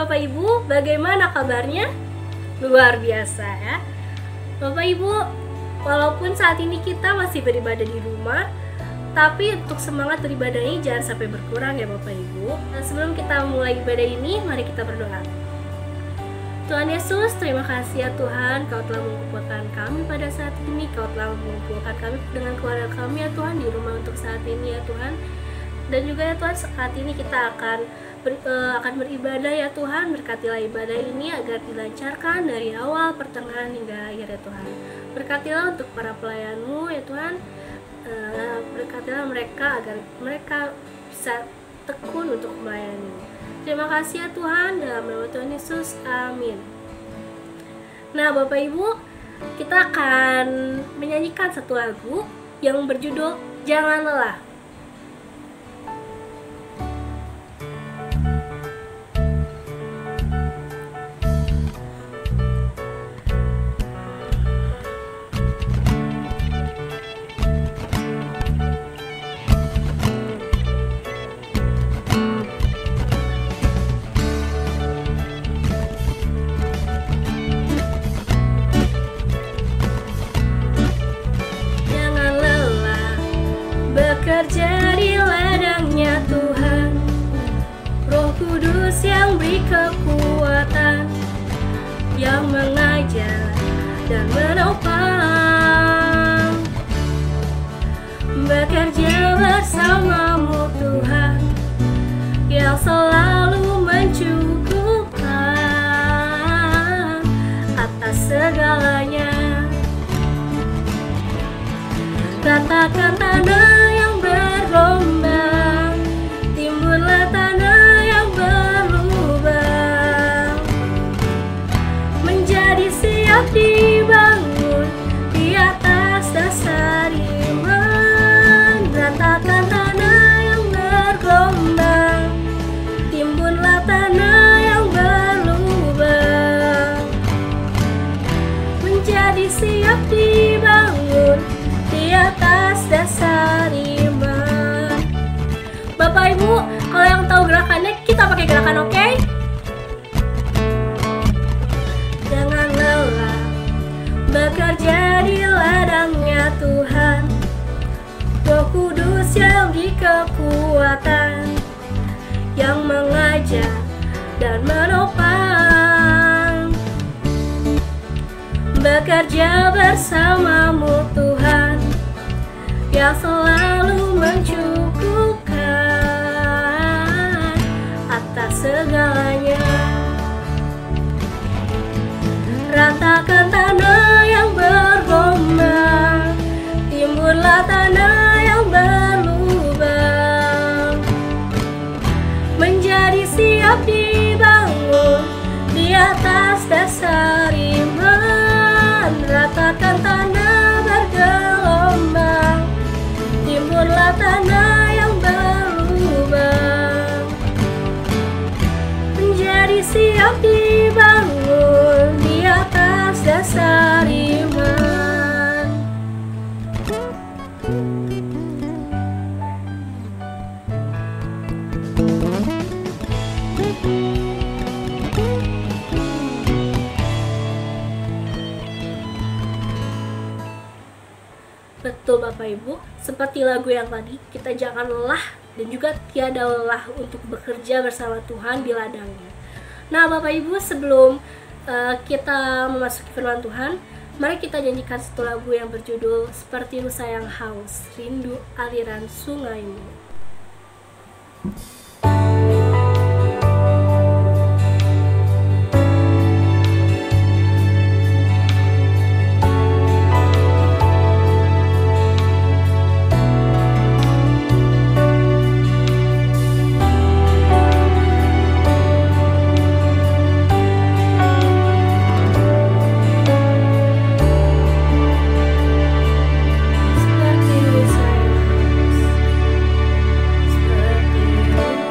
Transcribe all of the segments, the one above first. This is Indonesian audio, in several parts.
Bapak Ibu, bagaimana kabarnya? Luar biasa ya. Bapak Ibu, walaupun saat ini kita masih beribadah di rumah, tapi untuk semangat beribadah ini jangan sampai berkurang ya Bapak Ibu. Nah, sebelum kita mulai ibadah ini, mari kita berdoa. Tuhan Yesus, terima kasih ya Tuhan, Kau telah mengumpulkan kami pada saat ini. Kau telah mengumpulkan kami dengan keluarga kami ya Tuhan di rumah untuk saat ini ya Tuhan. Dan juga ya Tuhan, saat ini kita akan beribadah ya Tuhan. Berkatilah ibadah ini agar dilancarkan dari awal, pertengahan hingga akhir ya Tuhan. Berkatilah untuk para pelayan-Mu ya Tuhan. Berkatilah mereka agar mereka bisa tekun untuk melayani. Terima kasih ya Tuhan, dalam nama Tuhan Yesus, amin. Nah Bapak Ibu, kita akan menyanyikan satu lagu yang berjudul Jangan Lelah. Bekerja di ladangnya Tuhan, Roh Kudus yang beri kekuatan, yang mengajar dan menopang. Bekerja bersamamu Tuhan, yang selalu mencukupkan atas segalanya. Ratakan tanah yang bergelombang, timbullah tanah yang berlubang, menjadi siap dibangun di atas dasar iman. Ratakan tanah yang bergelombang, timbullah tanah yang berlubang, menjadi siap dibangun di atas dasar iman. Bapak Ibu, kalau yang tahu gerakannya, kita pakai gerakan, oke? Jangan lelah bekerja di ladangnya Tuhan, Roh Kudus yang beri kekuatan, yang mengajar dan menopang. Bekerja bersamamu Tuhan, yang selalu mencukupkan atas segalanya. Ratakan tanah yang bergelombang, timbullah tanah yang berlubang, menjadi siap dibangun di atas dasar iman. Ratakan tanah bergelombang, timbullah tanah yang berlubang, menjadi siap dibangun di atas dasar iman. Betul Bapak Ibu, seperti lagu yang tadi, kita jangan lelah dan juga tiada lelah untuk bekerja bersama Tuhan di ladangnya. Nah Bapak Ibu, sebelum kita memasuki firman Tuhan, mari kita nyanyikan satu lagu yang berjudul Seperti Rusa yang Haus, Rindu Aliran Sungaimu. Seperti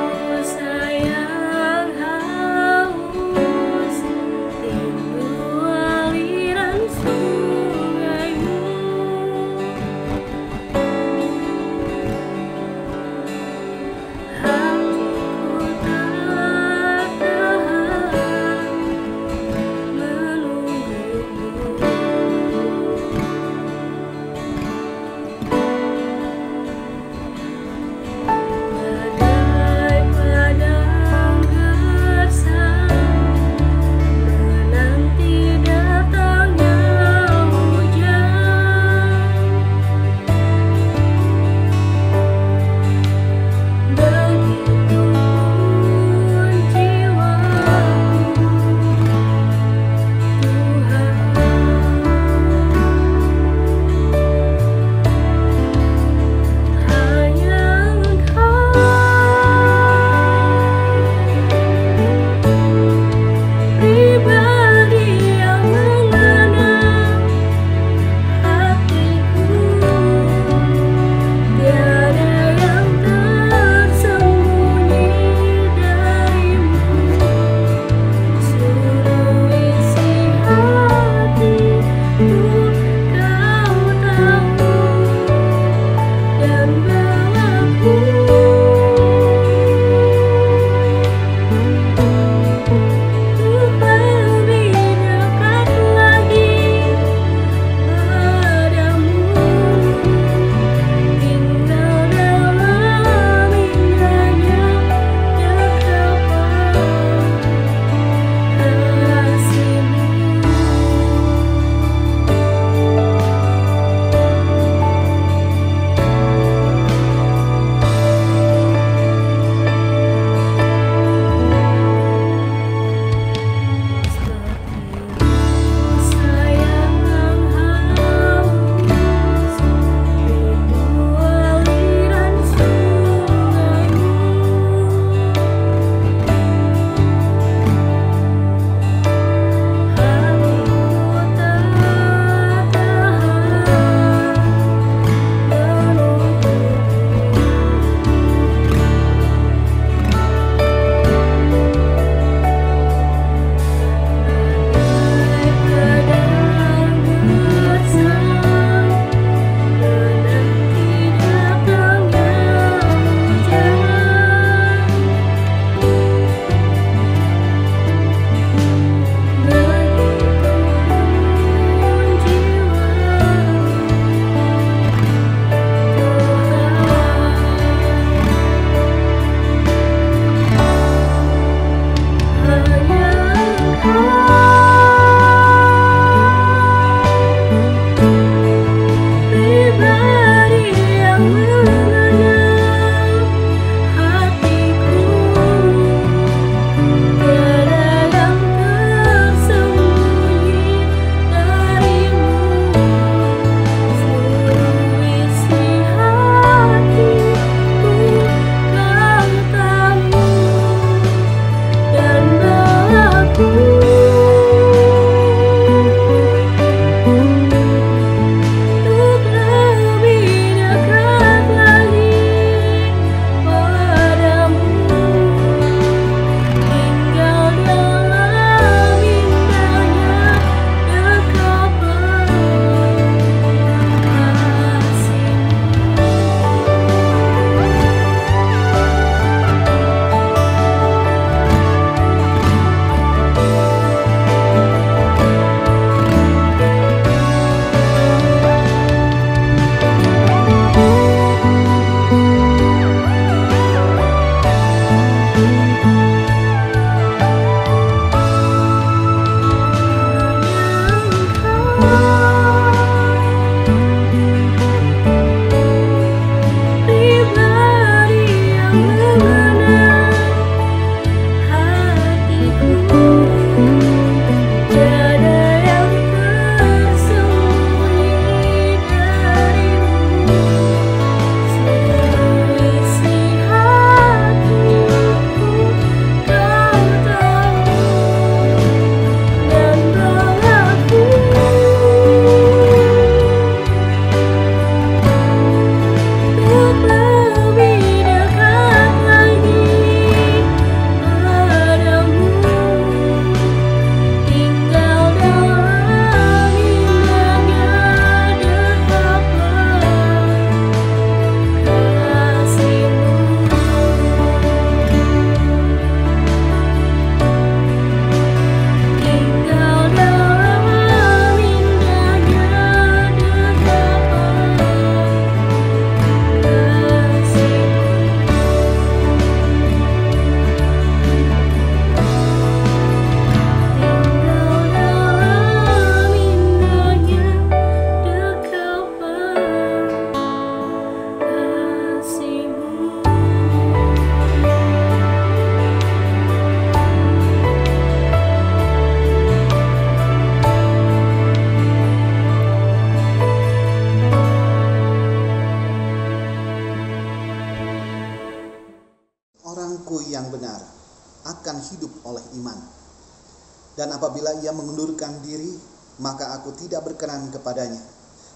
Dan apabila ia mengundurkan diri, maka aku tidak berkenan kepadanya.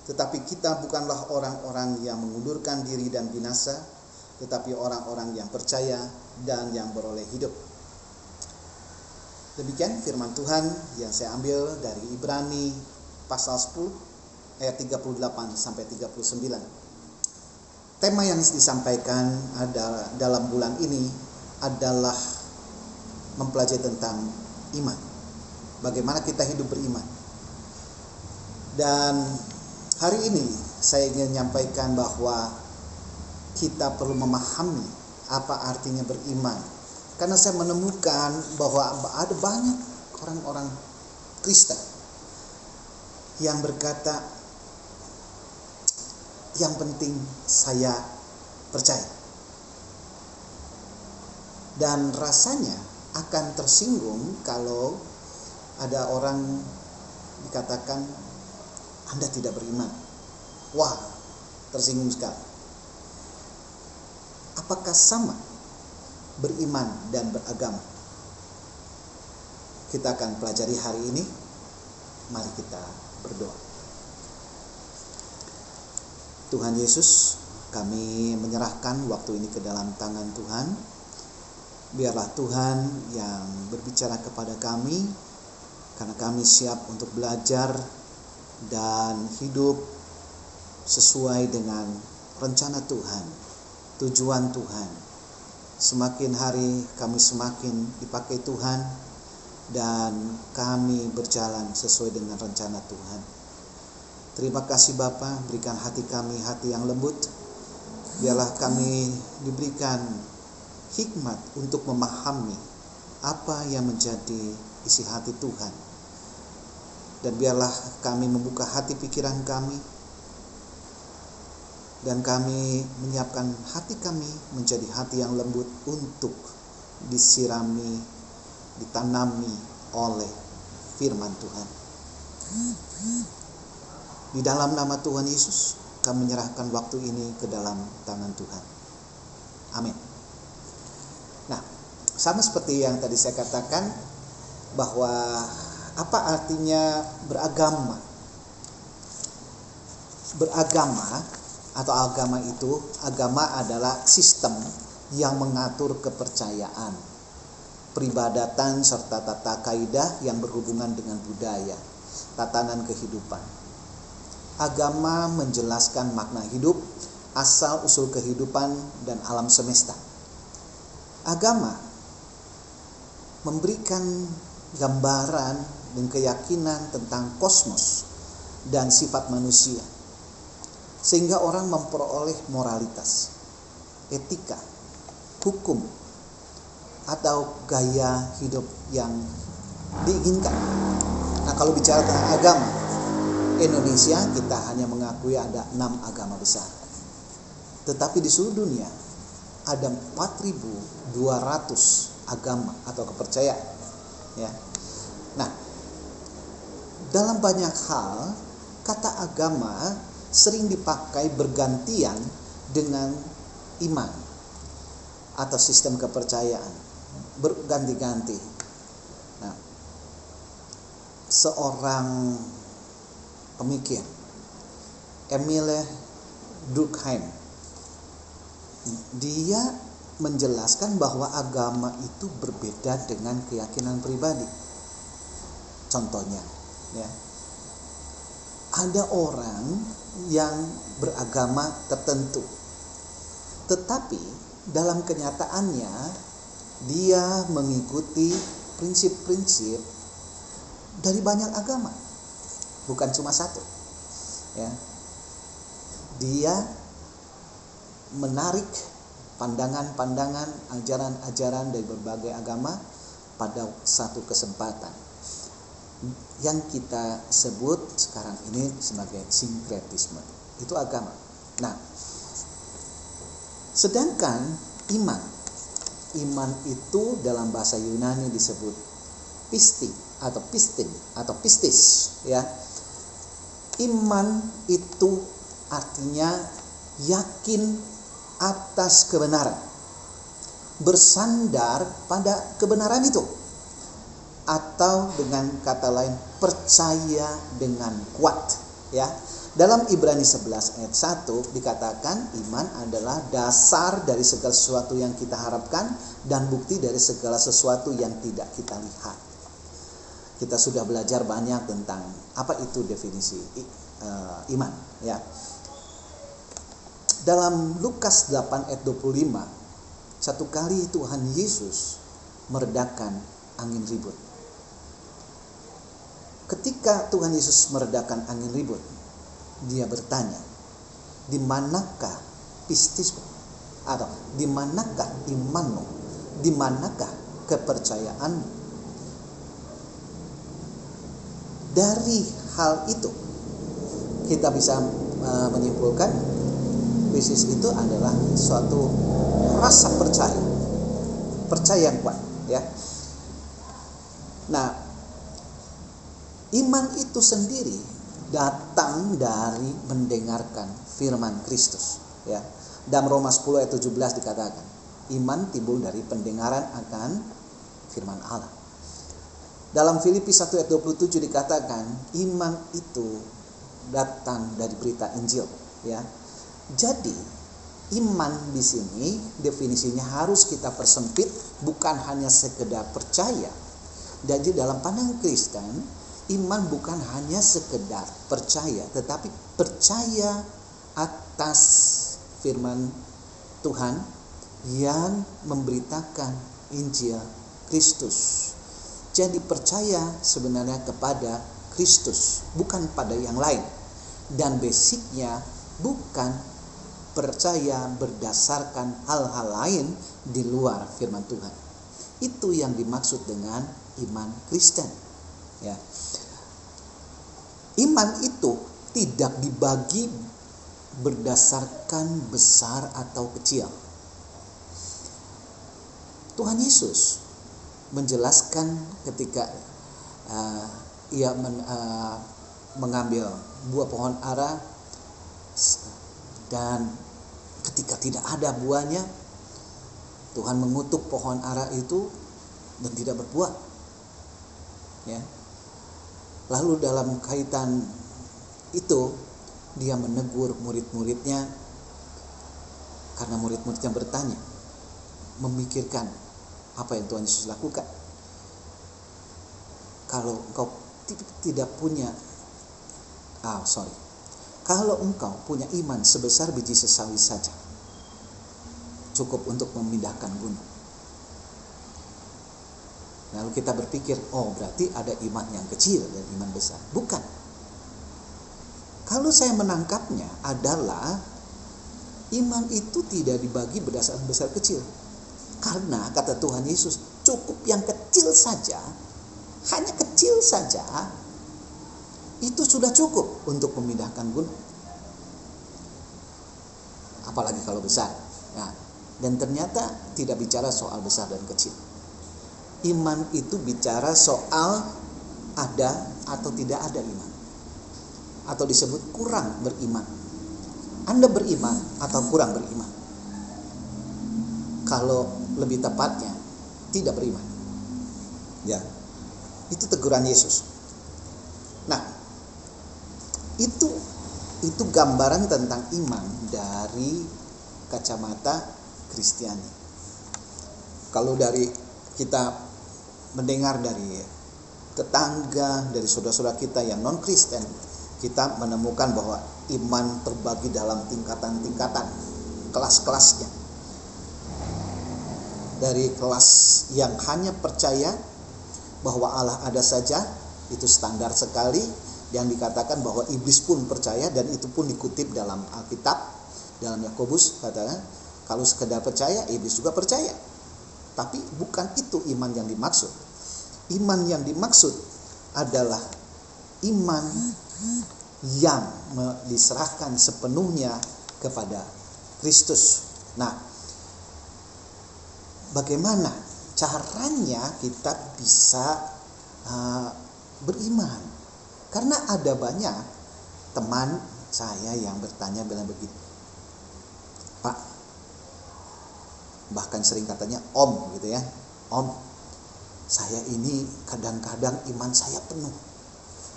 Tetapi kita bukanlah orang-orang yang mengundurkan diri dan binasa, tetapi orang-orang yang percaya dan yang beroleh hidup. Demikian firman Tuhan yang saya ambil dari Ibrani pasal 10 ayat 38 sampai 39. Tema yang disampaikan dalam bulan ini adalah mempelajari tentang iman. Bagaimana kita hidup beriman. Dan hari ini saya ingin menyampaikan bahwa kita perlu memahami apa artinya beriman. Karena saya menemukan bahwa ada banyak orang-orang Kristen yang berkata, yang penting saya percaya. Dan rasanya akan tersinggung kalau ada orang dikatakan Anda tidak beriman. Wah, tersinggung sekali. Apakah sama beriman dan beragama? Kita akan pelajari hari ini. Mari kita berdoa. Tuhan Yesus, kami menyerahkan waktu ini ke dalam tangan Tuhan. Biarlah Tuhan yang berbicara kepada kami, karena kami siap untuk belajar dan hidup sesuai dengan rencana Tuhan, tujuan Tuhan. Semakin hari kami semakin dipakai Tuhan, dan kami berjalan sesuai dengan rencana Tuhan. Terima kasih Bapa, berikan hati kami hati yang lembut. Biarlah kami diberikan hikmat untuk memahami apa yang menjadi isi hati Tuhan. Dan biarlah kami membuka hati pikiran kami, dan kami menyiapkan hati kami menjadi hati yang lembut untuk disirami, ditanami oleh firman Tuhan. Di dalam nama Tuhan Yesus, kami menyerahkan waktu ini ke dalam tangan Tuhan. Amin. Nah, sama seperti yang tadi saya katakan, bahwa apa artinya beragama? Beragama atau agama itu, agama adalah sistem yang mengatur kepercayaan, peribadatan serta tata kaidah yang berhubungan dengan budaya, tatanan kehidupan. Agama menjelaskan makna hidup, asal-usul kehidupan, dan alam semesta. Agama memberikan gambaran dan keyakinan tentang kosmos dan sifat manusia, sehingga orang memperoleh moralitas, etika, hukum, atau gaya hidup yang diinginkan. Nah, kalau bicara tentang agama, Indonesia kita hanya mengakui ada 6 agama besar. Tetapi di seluruh dunia ada 4.200 agama atau kepercayaan. Ya. Nah, dalam banyak hal kata agama sering dipakai bergantian dengan iman atau sistem kepercayaan, berganti-ganti. Nah, seorang pemikir, Emile Durkheim, dia menjelaskan bahwa agama itu berbeda dengan keyakinan pribadi. Contohnya, ya, ada orang yang beragama tertentu, tetapi dalam kenyataannya dia mengikuti prinsip-prinsip dari banyak agama, bukan cuma satu. Ya, dia menarik pandangan-pandangan, ajaran-ajaran dari berbagai agama pada satu kesempatan, yang kita sebut sekarang ini sebagai sinkretisme. Itu agama. Nah, sedangkan iman itu dalam bahasa Yunani disebut pisti atau pistin atau pistis, ya. Iman itu artinya yakin atas kebenaran, bersandar pada kebenaran itu. atau dengan kata lain percaya dengan kuat, ya. Dalam Ibrani 11 ayat 1 dikatakan iman adalah dasar dari segala sesuatu yang kita harapkan dan bukti dari segala sesuatu yang tidak kita lihat. Kita sudah belajar banyak tentang apa itu definisi iman, ya. Dalam Lukas 8 ayat 25, satu kali Tuhan Yesus meredakan angin ribut. Ketika Tuhan Yesus meredakan angin ribut, dia bertanya, di manakah pistismu? Atau di manakah imanmu? Di manakah kepercayaanmu? Dari hal itu kita bisa menyimpulkan bisnis itu adalah suatu rasa percaya yang kuat, ya. Nah, iman itu sendiri datang dari mendengarkan firman Kristus, ya. Dalam Roma 10 ayat 17 dikatakan, iman timbul dari pendengaran akan firman Allah. Dalam Filipi 1 ayat 27 dikatakan, iman itu datang dari berita Injil, ya. Jadi, iman di sini definisinya harus kita persempit, bukan hanya sekedar percaya. Jadi dalam pandangan Kristen, iman bukan hanya sekedar percaya, tetapi percaya atas firman Tuhan yang memberitakan Injil Kristus. Jadi percaya sebenarnya kepada Kristus, bukan pada yang lain. Dan basicnya bukan percaya berdasarkan hal-hal lain di luar firman Tuhan. Itu yang dimaksud dengan iman Kristen, ya. Iman itu tidak dibagi berdasarkan besar atau kecil. Tuhan Yesus menjelaskan ketika ia mengambil buah pohon ara, dan ketika tidak ada buahnya, Tuhan mengutuk pohon ara itu dan tidak berbuah, ya. Lalu dalam kaitan itu dia menegur murid-muridnya, karena murid-muridnya bertanya, memikirkan apa yang Tuhan Yesus lakukan. Kalau engkau tidak punya kalau engkau punya iman sebesar biji sesawi saja, cukup untuk memindahkan gunung. Lalu kita berpikir, berarti ada iman yang kecil dan iman besar. Bukan. Kalau saya menangkapnya adalah iman itu tidak dibagi berdasarkan besar kecil. Karena kata Tuhan Yesus, cukup yang kecil saja, hanya kecil saja, itu sudah cukup untuk memindahkan gunung. Apalagi kalau besar. Nah, dan ternyata tidak bicara soal besar dan kecil. Iman itu bicara soal ada atau tidak ada iman, atau disebut kurang beriman. Anda beriman atau kurang beriman? Kalau lebih tepatnya tidak beriman, ya. Itu teguran Yesus. Nah, itu gambaran tentang iman dari kacamata Kristiani. Kalau dari kita mendengar dari tetangga, dari saudara-saudara kita yang non-Kristen, kita menemukan bahwa iman terbagi dalam tingkatan-tingkatan, kelas-kelasnya. Dari kelas yang hanya percaya bahwa Allah ada saja, itu standar sekali, yang dikatakan bahwa iblis pun percaya, dan itu pun dikutip dalam Alkitab, dalam Yakobus katakan, kalau sekedar percaya, iblis juga percaya. Tapi bukan itu iman yang dimaksud. Iman yang dimaksud adalah iman yang diserahkan sepenuhnya kepada Kristus. Nah, bagaimana caranya kita bisa beriman? Karena ada banyak teman saya yang bertanya bilang begitu, Pak, bahkan sering katanya Om gitu ya, Om, Saya ini kadang-kadang iman saya penuh.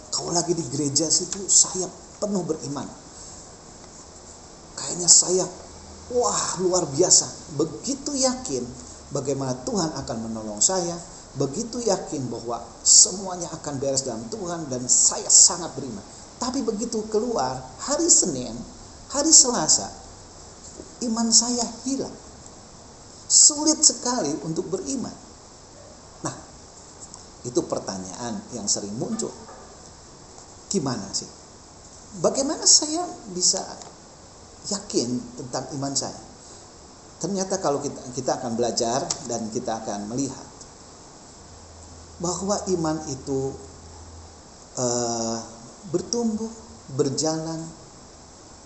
Kalau lagi di gereja situ saya penuh beriman. Kayaknya saya luar biasa. Begitu yakin bagaimana Tuhan akan menolong saya. Begitu yakin bahwa semuanya akan beres dalam Tuhan dan saya sangat beriman. Tapi begitu keluar hari Senin, hari Selasa, iman saya hilang. Sulit sekali untuk beriman. Nah, itu pertanyaan yang sering muncul. Gimana sih? Bagaimana saya bisa yakin tentang iman saya? Ternyata kalau kita akan belajar dan kita akan melihat bahwa iman itu bertumbuh, berjalan,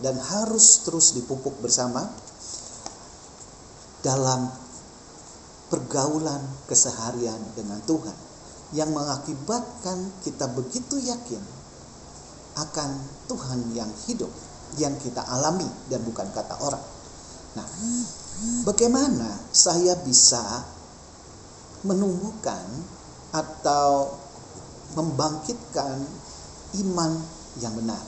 dan harus terus dipupuk bersama dalam pergaulan keseharian dengan Tuhan, yang mengakibatkan kita begitu yakin akan Tuhan yang hidup, yang kita alami dan bukan kata orang. Nah, bagaimana saya bisa menumbuhkan atau membangkitkan iman yang benar?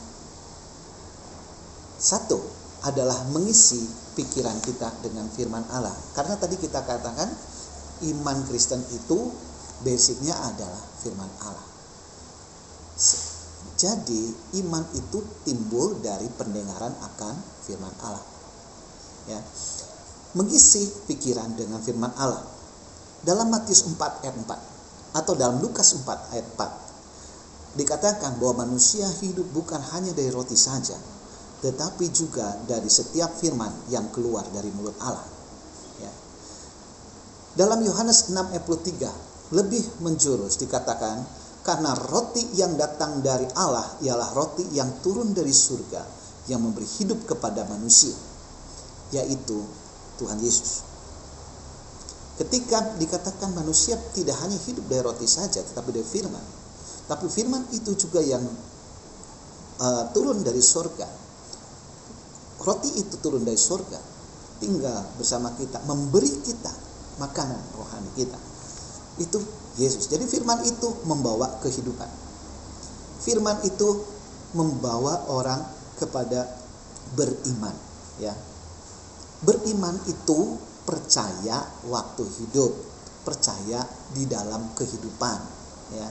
Satu adalah mengisi pikiran kita dengan firman Allah. Karena tadi kita katakan iman Kristen itu basicnya adalah firman Allah. Jadi iman itu timbul dari pendengaran akan firman Allah. Ya. Mengisi pikiran dengan firman Allah. Dalam Matius 4 ayat 4 atau dalam Lukas 4 ayat 4 dikatakan bahwa manusia hidup bukan hanya dari roti saja, tetapi juga dari setiap firman yang keluar dari mulut Allah. Ya. Dalam Yohanes 6 ayat 23 lebih menjurus dikatakan, karena roti yang datang dari Allah ialah roti yang turun dari surga, yang memberi hidup kepada manusia, yaitu Tuhan Yesus. Ketika dikatakan manusia tidak hanya hidup dari roti saja, tetapi dari firman. Tapi firman itu juga yang turun dari surga. Roti itu turun dari surga, tinggal bersama kita, memberi kita makanan rohani kita. Itu Yesus. Jadi firman itu membawa kehidupan. Firman itu membawa orang kepada beriman, ya. Beriman itu percaya waktu hidup, percaya di dalam kehidupan, ya.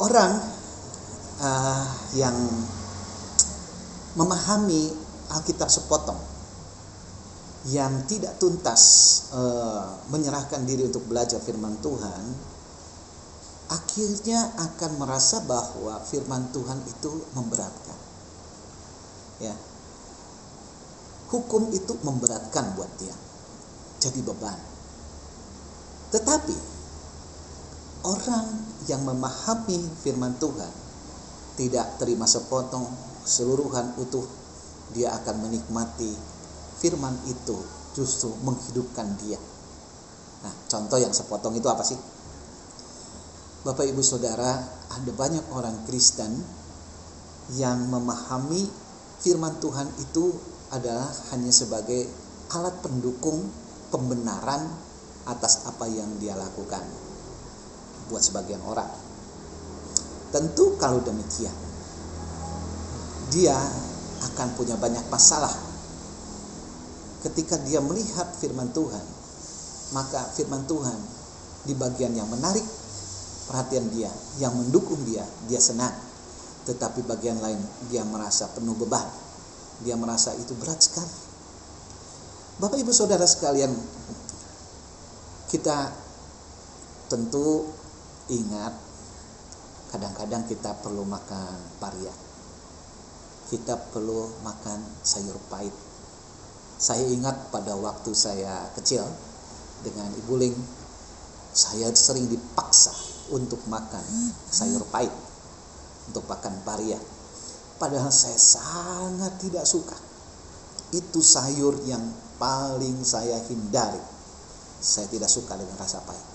Orang yang memahami Alkitab sepotong, yang tidak tuntas menyerahkan diri untuk belajar firman Tuhan, akhirnya akan merasa bahwa firman Tuhan itu memberatkan. Ya. Hukum itu memberatkan buat dia, jadi beban. Tetapi orang yang memahami firman Tuhan tidak terima sepotong, seluruhan utuh, dia akan menikmati firman itu justru menghidupkan dia. Nah, contoh yang sepotong itu apa sih? Bapak Ibu Saudara, ada banyak orang Kristen yang memahami firman Tuhan itu adalah hanya sebagai alat pendukung pembenaran atas apa yang dia lakukan. Buat sebagian orang, tentu kalau demikian, dia akan punya banyak masalah. Ketika dia melihat firman Tuhan, maka firman Tuhan di bagian yang menarik perhatian dia, yang mendukung dia senang. Tetapi bagian lain dia merasa penuh beban, dia merasa itu berat sekali. Bapak Ibu Saudara sekalian, kita tentu ingat kadang-kadang kita perlu makan paria, kita perlu makan sayur pahit. Saya ingat pada waktu saya kecil dengan Ibu Ling, saya sering dipaksa untuk makan sayur pahit, untuk makan paria. Padahal saya sangat tidak suka. Itu sayur yang paling saya hindari. Saya tidak suka dengan rasa pahit.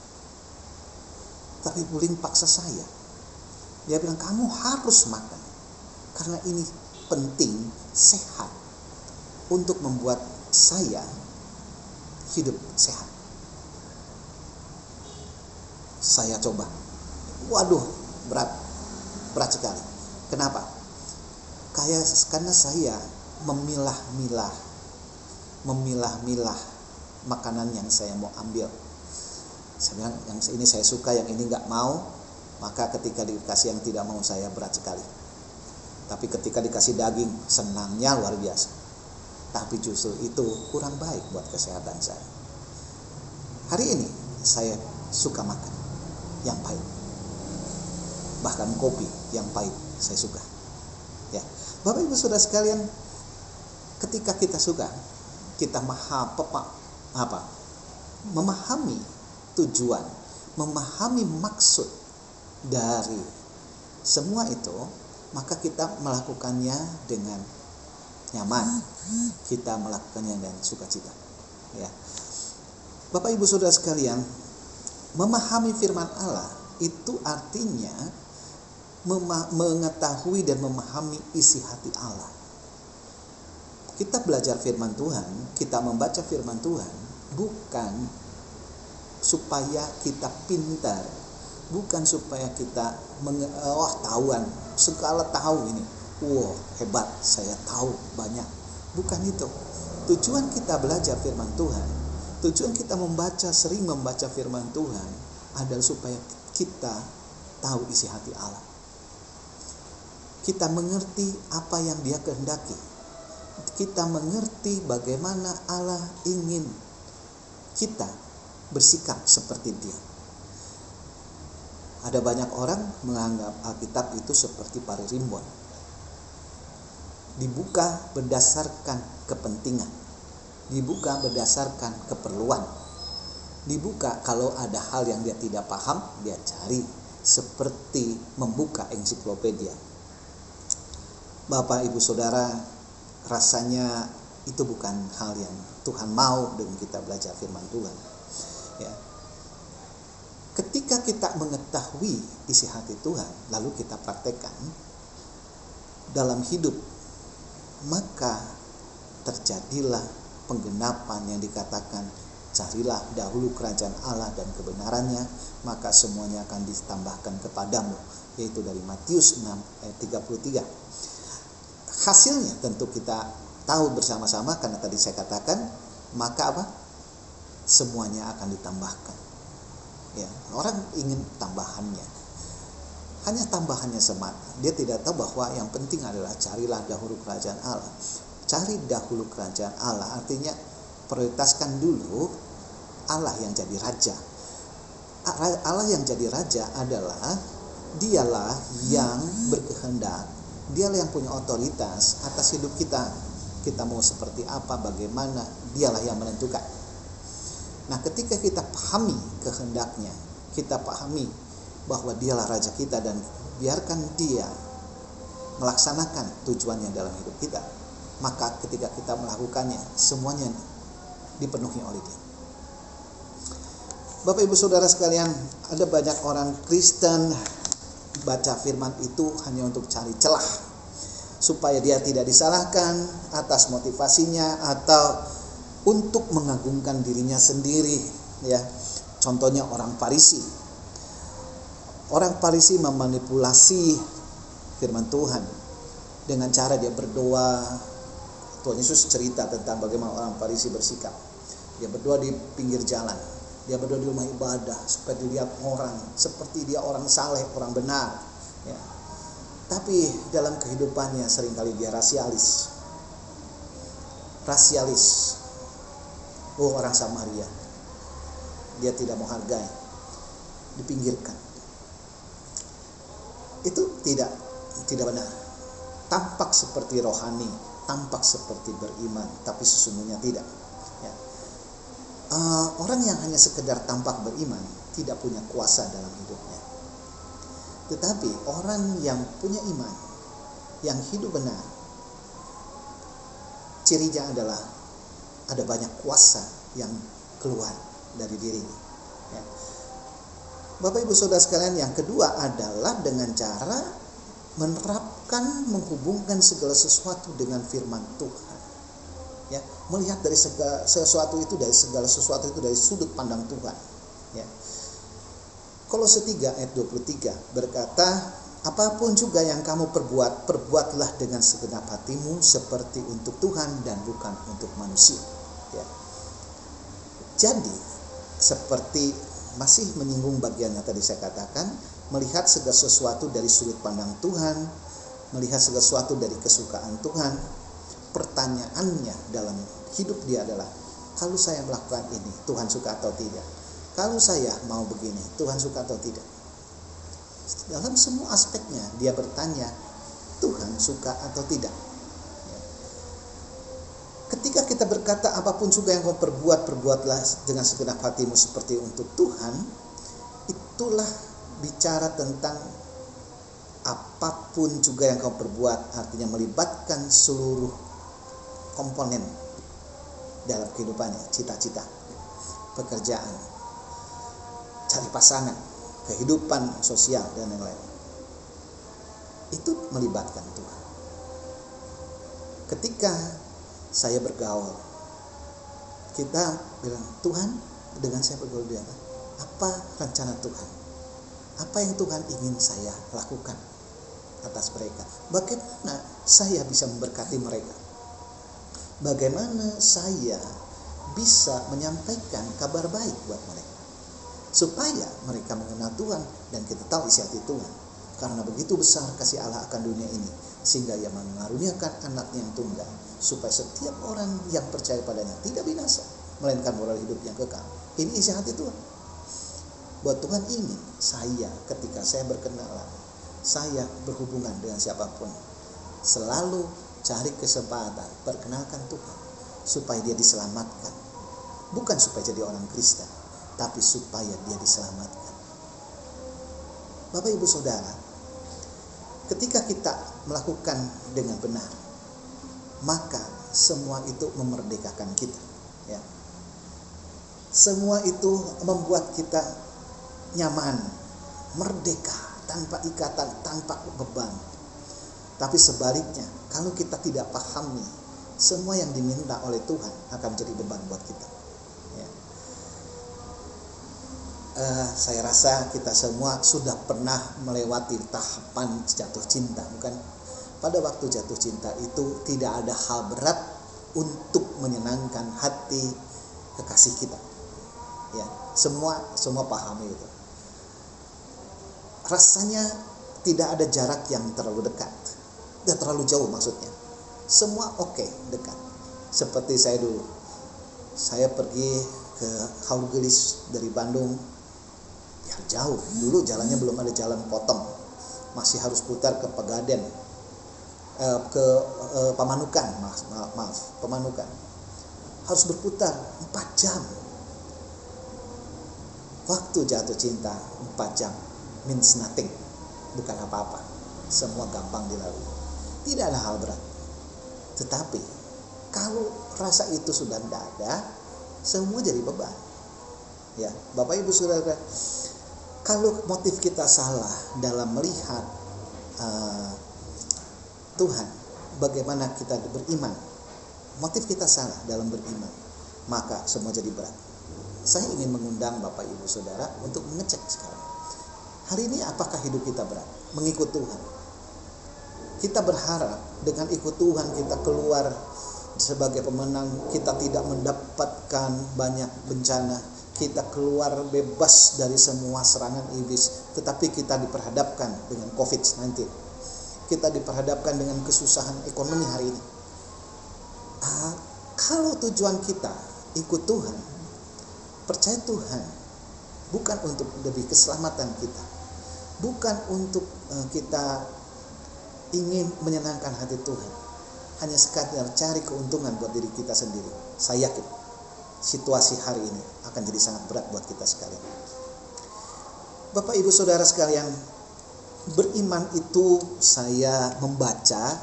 Tapi Ibu Ling paksa saya. Dia bilang, kamu harus makan, karena ini penting, sehat, untuk membuat saya hidup sehat. Saya coba. Waduh, berat sekali. Kenapa? Karena saya memilah-milah makanan yang saya mau ambil. Saya bilang yang ini saya suka, yang ini nggak mau. Maka ketika dikasih yang tidak mau, saya berat sekali. Tapi ketika dikasih daging, senangnya luar biasa. Tapi justru itu kurang baik buat kesehatan saya. Hari ini saya suka makan yang pahit. Bahkan kopi yang pahit saya suka. Ya, Bapak Ibu Saudara sekalian, ketika kita suka, kita memahami tujuan, memahami maksud dari semua itu, maka kita melakukannya dengan nyaman, kita melakukannya dengan sukacita. Ya, Bapak Ibu Saudara sekalian, memahami firman Allah itu artinya mengetahui dan memahami isi hati Allah. Kita belajar firman Tuhan, kita membaca firman Tuhan bukan supaya kita pintar, bukan supaya kita tahuan, segala tahu ini. Hebat, saya tahu banyak. Bukan itu. Tujuan kita belajar firman Tuhan, tujuan kita sering membaca firman Tuhan adalah supaya kita tahu isi hati Allah. Kita mengerti apa yang Dia kehendaki. Kita mengerti bagaimana Allah ingin kita bersikap seperti Dia. Ada banyak orang menganggap Alkitab itu seperti paririmbon. Dibuka berdasarkan kepentingan. Dibuka berdasarkan keperluan. Dibuka kalau ada hal yang dia tidak paham, dia cari, seperti membuka ensiklopedia. Bapak Ibu Saudara, rasanya itu bukan hal yang Tuhan mau dengan kita belajar firman Tuhan. Ya. Ketika kita mengetahui isi hati Tuhan, lalu kita praktekkan dalam hidup, maka terjadilah penggenapan yang dikatakan, carilah dahulu kerajaan Allah dan kebenarannya, maka semuanya akan ditambahkan kepadamu, yaitu dari Matius 6 ayat 33. Hasilnya tentu kita tahu bersama-sama, karena tadi saya katakan, maka apa? Semuanya akan ditambahkan. Ya, orang ingin tambahannya. Hanya tambahannya semata. Dia tidak tahu bahwa yang penting adalah carilah dahulu kerajaan Allah. Cari dahulu kerajaan Allah artinya prioritaskan dulu Allah yang jadi raja. Allah yang jadi raja adalah Dialah yang berkehendak, Dialah yang punya otoritas atas hidup kita. Kita mau seperti apa, bagaimana, Dialah yang menentukan. Nah, ketika kita pahami kehendaknya, kita pahami bahwa Dialah raja kita dan biarkan Dia melaksanakan tujuannya dalam hidup kita, maka ketika kita melakukannya, semuanya dipenuhi oleh Dia. Bapak Ibu Saudara sekalian, ada banyak orang Kristen baca firman itu hanya untuk cari celah, supaya dia tidak disalahkan atas motivasinya atau untuk mengagungkan dirinya sendiri. Ya, contohnya orang Farisi. Orang Farisi memanipulasi firman Tuhan dengan cara dia berdoa. Tuhan Yesus cerita tentang bagaimana orang Farisi bersikap. Dia berdoa di pinggir jalan, dia berdoa di rumah ibadah supaya dilihat orang seperti dia orang saleh, orang benar. Ya. Tapi dalam kehidupannya seringkali dia rasialis. Orang Samaria, dia tidak mau hargai, dipinggirkan. Itu tidak benar. Tampak seperti rohani, tampak seperti beriman, tapi sesungguhnya tidak. Ya. Orang yang hanya sekedar tampak beriman tidak punya kuasa dalam hidupnya. Tetapi orang yang punya iman, yang hidup benar, cirinya adalah ada banyak kuasa yang keluar dari dirinya. Ya. Bapak Ibu Saudara sekalian, yang kedua adalah dengan cara menerapkan, menghubungkan segala sesuatu dengan firman Tuhan. Ya, melihat dari segala sesuatu itu dari sudut pandang Tuhan. Ya. Kolose 3 ayat 23 berkata, apapun juga yang kamu perbuat, perbuatlah dengan segenap hatimu seperti untuk Tuhan dan bukan untuk manusia. Ya. Jadi, seperti masih menyinggung bagian yang tadi saya katakan, melihat segala sesuatu dari sudut pandang Tuhan, melihat segala sesuatu dari kesukaan Tuhan, pertanyaannya dalam hidup dia adalah, kalau saya melakukan ini, Tuhan suka atau tidak? Kalau saya mau begini, Tuhan suka atau tidak? Dalam semua aspeknya dia bertanya, Tuhan suka atau tidak? Ya. Ketika kita berkata apapun juga yang kau perbuat, perbuatlah dengan segenap hatimu seperti untuk Tuhan, itulah bicara tentang apapun juga yang kau perbuat, artinya melibatkan seluruh komponen dalam kehidupannya, cita-cita, pekerjaan, cari pasangan, kehidupan sosial dan lain-lain. Itu melibatkan Tuhan. Ketika saya bergaul, kita bilang, Tuhan, dengan saya bergaul dia, apa rencana Tuhan? Apa yang Tuhan ingin saya lakukan atas mereka? Bagaimana saya bisa memberkati mereka? Bagaimana saya bisa menyampaikan kabar baik buat mereka? Supaya mereka mengenal Tuhan dan kita tahu isi hati Tuhan. Karena begitu besar kasih Allah akan dunia ini, sehingga Ia mengaruniakan anaknya yang tunggal, supaya setiap orang yang percaya padanya tidak binasa, melainkan moral hidup yang kekal. Ini isi hati Tuhan. Buat Tuhan ingin saya, ketika saya berkenalan, saya berhubungan dengan siapapun, selalu cari kesempatan perkenalkan Tuhan, supaya dia diselamatkan. Bukan supaya jadi orang Kristen, tapi supaya dia diselamatkan. Bapak Ibu Saudara, ketika kita melakukan dengan benar, maka semua itu memerdekakan kita. Ya. Semua itu membuat kita nyaman, merdeka, tanpa ikatan, tanpa beban. Tapi sebaliknya, kalau kita tidak pahami, semua yang diminta oleh Tuhan akan menjadi beban buat kita. Ya. Saya rasa kita semua sudah pernah melewati tahapan jatuh cinta, bukan? Pada waktu jatuh cinta itu tidak ada hal berat untuk menyenangkan hati kekasih kita. Ya, semua pahami itu. Rasanya tidak ada jarak yang terlalu dekat, tidak terlalu jauh maksudnya. Semua oke, dekat. Seperti saya dulu, saya pergi ke Haurgelis dari Bandung. Ya jauh, dulu jalannya belum ada jalan potong, masih harus putar ke Pegaden, ke Pamanukan, maaf, Pamanukan, harus berputar 4 jam. Waktu jatuh cinta 4 jam means nothing, bukan apa-apa, semua gampang dilalui, tidak ada hal berat. Tetapi kalau rasa itu sudah tidak ada, semua jadi beban. Ya, Bapak Ibu Saudara, kalau motif kita salah dalam melihat Tuhan, bagaimana kita beriman, motif kita salah dalam beriman, maka semua jadi berat. Saya ingin mengundang Bapak Ibu Saudara untuk mengecek sekarang. Hari ini apakah hidup kita berat? Mengikut Tuhan. Kita berharap dengan ikut Tuhan kita keluar sebagai pemenang, kita tidak mendapatkan banyak bencana, kita keluar bebas dari semua serangan iblis, tetapi kita diperhadapkan dengan COVID-19. Kita diperhadapkan dengan kesusahan ekonomi hari ini. Kalau tujuan kita ikut Tuhan, percaya Tuhan, bukan untuk lebih keselamatan kita, bukan untuk kita ingin menyenangkan hati Tuhan, hanya sekadar cari keuntungan buat diri kita sendiri, saya yakin situasi hari ini akan jadi sangat berat buat kita sekalian. Bapak Ibu Saudara sekalian, beriman itu saya membaca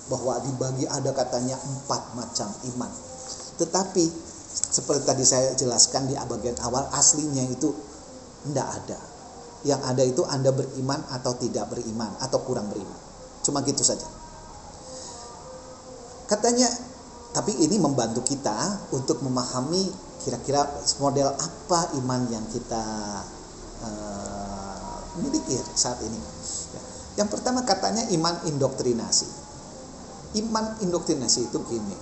bahwa dibagi ada katanya 4 macam iman. Tetapi seperti tadi saya jelaskan di bagian awal, aslinya itu tidak ada. Yang ada itu Anda beriman atau tidak beriman, atau kurang beriman. Cuma gitu saja. Katanya, tapi ini membantu kita untuk memahami kira-kira model apa iman yang kita miliki saat ini. Yang pertama katanya iman indoktrinasi. Iman indoktrinasi itu gini.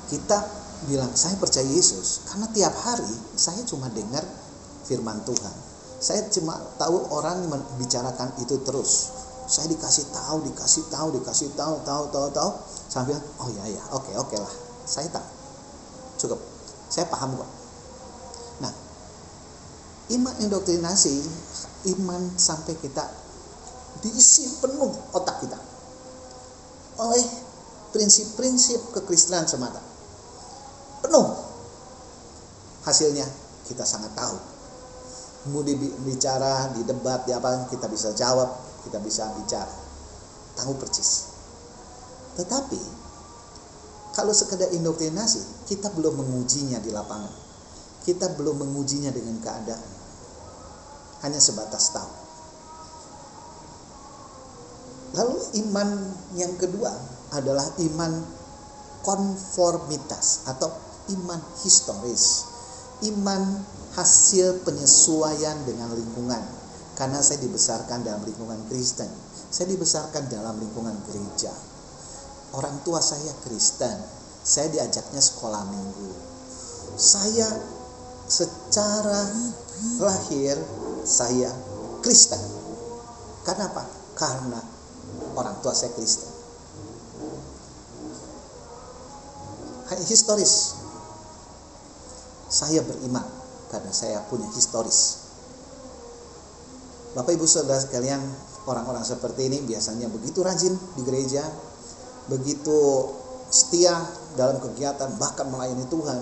Kita bilang saya percaya Yesus karena tiap hari saya cuma dengar firman Tuhan. Saya cuma tahu orang membicarakan itu terus. Saya dikasih tahu sambil oh ya, oke lah. Saya tahu. Cukup. Saya paham kok. Nah, iman indoktrinasi, iman sampai kita diisi penuh otak kita oleh prinsip-prinsip kekristenan semata. Penuh. Hasilnya kita sangat tahu. Mau bicara di debat di apa kita bisa jawab, kita bisa bicara. Tahu persis. Tetapi kalau sekedar indoktrinasi, kita belum mengujinya di lapangan. Kita belum mengujinya dengan keadaan. Hanya sebatas tahu. Lalu iman yang kedua adalah iman konformitas atau iman historis. Iman hasil penyesuaian dengan lingkungan. Karena saya dibesarkan dalam lingkungan Kristen. Saya dibesarkan dalam lingkungan gereja. Orang tua saya Kristen. Saya diajaknya sekolah minggu. Saya secara lahir saya Kristen. Karena apa? Karena orang tua saya Kristen. Historis. Saya beriman karena saya punya historis. Bapak Ibu Saudara sekalian, orang-orang seperti ini biasanya begitu rajin di gereja, begitu setia dalam kegiatan, bahkan melayani Tuhan.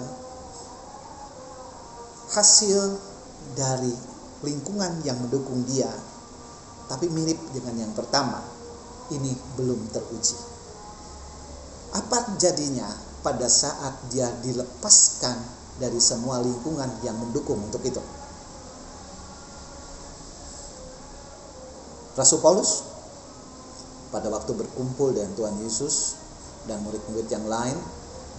Hasil dari lingkungan yang mendukung dia, tapi mirip dengan yang pertama, ini belum teruji. Apa jadinya pada saat dia dilepaskan dari semua lingkungan yang mendukung untuk itu? Rasul Paulus pada waktu berkumpul dengan Tuhan Yesus dan murid-murid yang lain,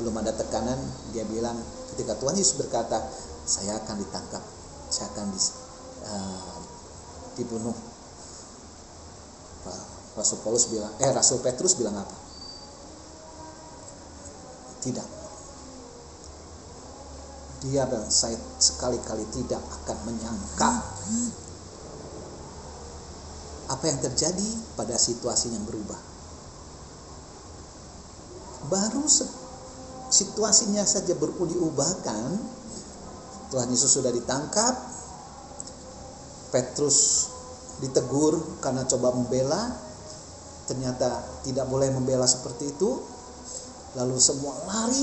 belum ada tekanan, dia bilang ketika Tuhan Yesus berkata, saya akan ditangkap, saya akan dibunuh. Rasul Petrus bilang apa? Tidak. Dia bilang, saya sekali-kali tidak akan menyangka. Apa yang terjadi pada situasi yang berubah? Baru situasinya saja diubahkan, Tuhan Yesus sudah ditangkap, Petrus ditegur karena coba membela, ternyata tidak boleh membela seperti itu. Lalu semua lari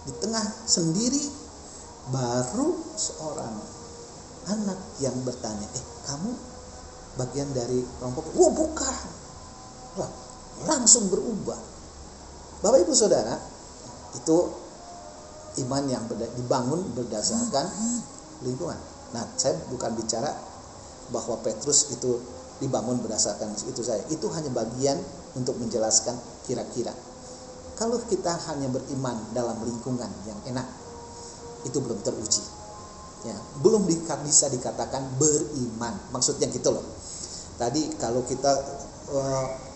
di tengah sendiri, baru seorang anak yang bertanya, kamu bagian dari kelompok? Wah, bukan. Langsung berubah. Bapak Ibu Saudara, itu iman yang dibangun berdasarkan lingkungan. Nah, saya bukan bicara bahwa Petrus itu dibangun berdasarkan itu saja. Itu hanya bagian untuk menjelaskan kira-kira. Kalau kita hanya beriman dalam lingkungan yang enak, itu belum teruji. Ya, belum bisa dikatakan beriman. Maksudnya gitu loh. Tadi kalau kita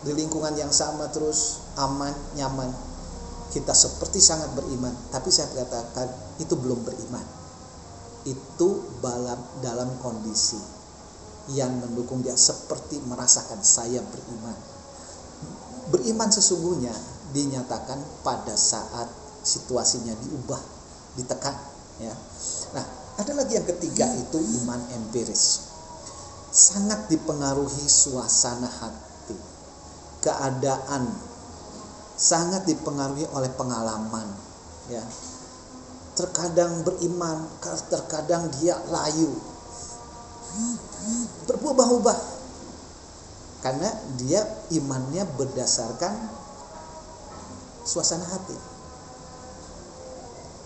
di lingkungan yang sama terus aman, nyaman, kita seperti sangat beriman, tapi saya katakan itu belum beriman. Itu dalam kondisi yang mendukung dia seperti merasakan saya beriman. Beriman sesungguhnya dinyatakan pada saat situasinya diubah, ditekan, ya. Nah, ada lagi yang ketiga, itu iman empiris. Sangat dipengaruhi suasana hati, keadaan, sangat dipengaruhi oleh pengalaman, ya. Terkadang beriman, terkadang dia layu, berubah-ubah, karena dia imannya berdasarkan suasana hati.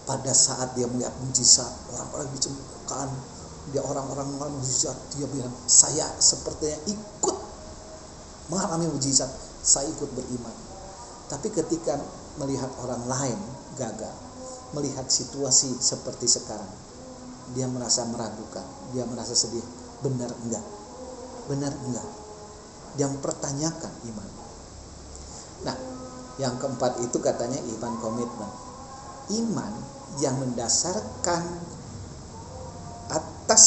Pada saat dia melihat mujizat, orang-orang dicembuhkan, dia orang-orang mujizat, dia bilang, saya sepertinya ikut mengalami mujizat, saya ikut beriman. Tapi ketika melihat orang lain gagal, melihat situasi seperti sekarang, dia merasa meragukan, dia merasa sedih. benar enggak? Benar enggak? Dia mempertanyakan iman. Nah, yang keempat itu katanya iman komitmen. Iman yang mendasarkan atas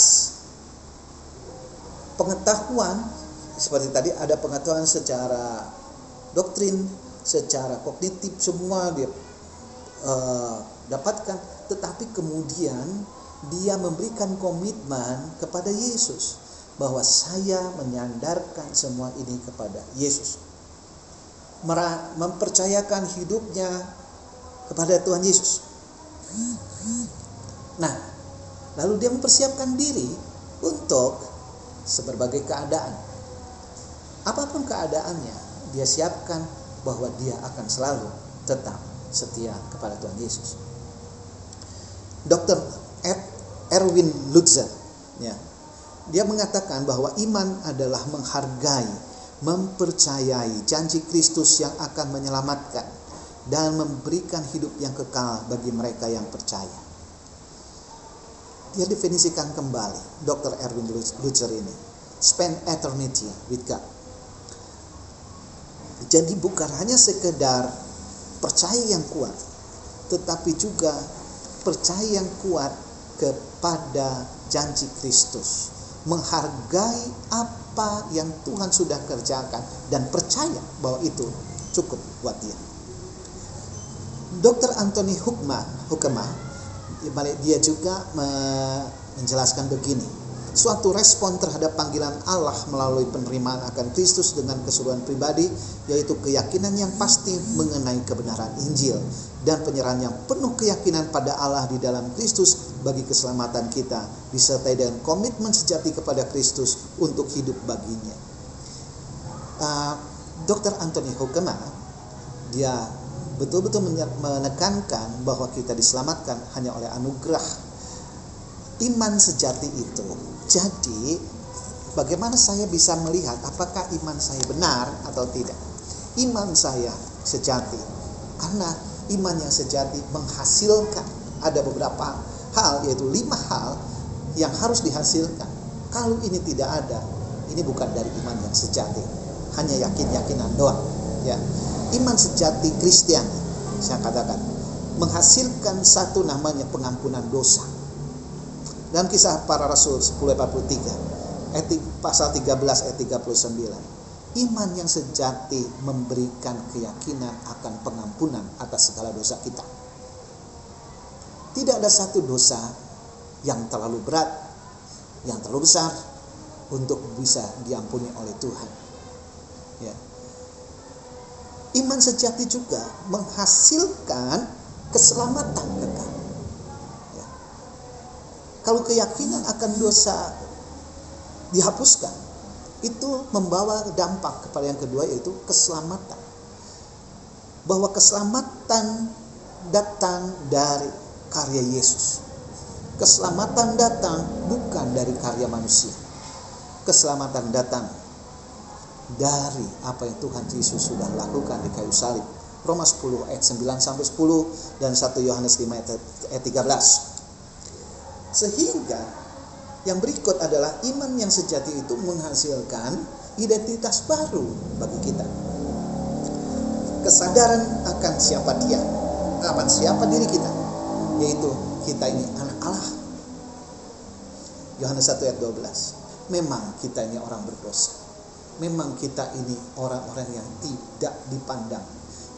pengetahuan, seperti tadi ada pengetahuan secara doktrin, secara kognitif, semua dia dapatkan, tetapi kemudian dia memberikan komitmen kepada Yesus bahwa saya menyandarkan semua ini kepada Yesus, mempercayakan hidupnya kepada Tuhan Yesus. Nah, lalu dia mempersiapkan diri untuk seberbagai keadaan. Apapun keadaannya, dia siapkan bahwa dia akan selalu tetap setia kepada Tuhan Yesus. Dr. Erwin Lutzer, dia mengatakan bahwa iman adalah menghargai, mempercayai janji Kristus yang akan menyelamatkan dan memberikan hidup yang kekal bagi mereka yang percaya. Dia definisikan kembali, Dr. Erwin Lutzer ini, spend eternity with God. Jadi bukan hanya sekedar percaya yang kuat, tetapi juga percaya yang kuat kepada janji Kristus, menghargai apa yang Tuhan sudah kerjakan dan percaya bahwa itu cukup buat dia. Dr. Anthony Huckema, dia juga menjelaskan begini: suatu respon terhadap panggilan Allah melalui penerimaan akan Kristus dengan keseluruhan pribadi, yaitu keyakinan yang pasti mengenai kebenaran Injil dan penyerahan yang penuh keyakinan pada Allah di dalam Kristus bagi keselamatan kita, disertai dengan komitmen sejati kepada Kristus untuk hidup baginya. Dr. Anthony Huckema, dia betul-betul menekankan bahwa kita diselamatkan hanya oleh anugerah iman sejati itu. Jadi bagaimana saya bisa melihat apakah iman saya benar atau tidak? Iman saya sejati, karena iman yang sejati menghasilkan ada beberapa hal, yaitu 5 hal yang harus dihasilkan. Kalau ini tidak ada, ini bukan dari iman yang sejati, hanya yakin-yakinan doang. Ya, iman sejati Kristen, saya katakan, menghasilkan satu namanya pengampunan dosa. Dalam Kisah Para Rasul 10:43, pasal 13 ayat 39. Iman yang sejati memberikan keyakinan akan pengampunan atas segala dosa kita. Tidak ada satu dosa yang terlalu berat, yang terlalu besar untuk bisa diampuni oleh Tuhan. Ya. Iman sejati juga menghasilkan keselamatan kekal. Ya. Kalau keyakinan akan dosa dihapuskan, itu membawa dampak kepada yang kedua, yaitu keselamatan. Bahwa keselamatan datang dari karya Yesus. Keselamatan datang bukan dari karya manusia. Keselamatan datang dari apa yang Tuhan Yesus sudah lakukan di kayu salib. Roma 10 ayat 9-10 dan 1 Yohanes 5 ayat 13. Sehingga yang berikut adalah iman yang sejati itu menghasilkan identitas baru bagi kita. Kesadaran akan siapa dia, akan siapa diri kita, yaitu kita ini anak Allah. Yohanes 1 ayat 12. Memang kita ini orang berdosa. Memang kita ini orang-orang yang tidak dipandang.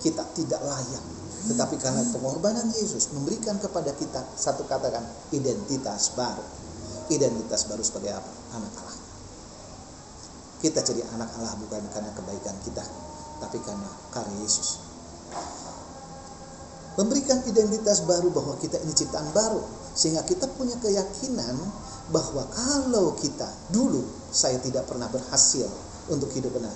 Kita tidak layak. Tetapi karena pengorbanan Yesus memberikan kepada kita satu katakan identitas baru. Identitas baru sebagai apa? Anak Allah. Kita jadi anak Allah bukan karena kebaikan kita, tapi karena karya Yesus. Memberikan identitas baru bahwa kita ini ciptaan baru, sehingga kita punya keyakinan bahwa kalau kita dulu saya tidak pernah berhasil untuk hidup benar,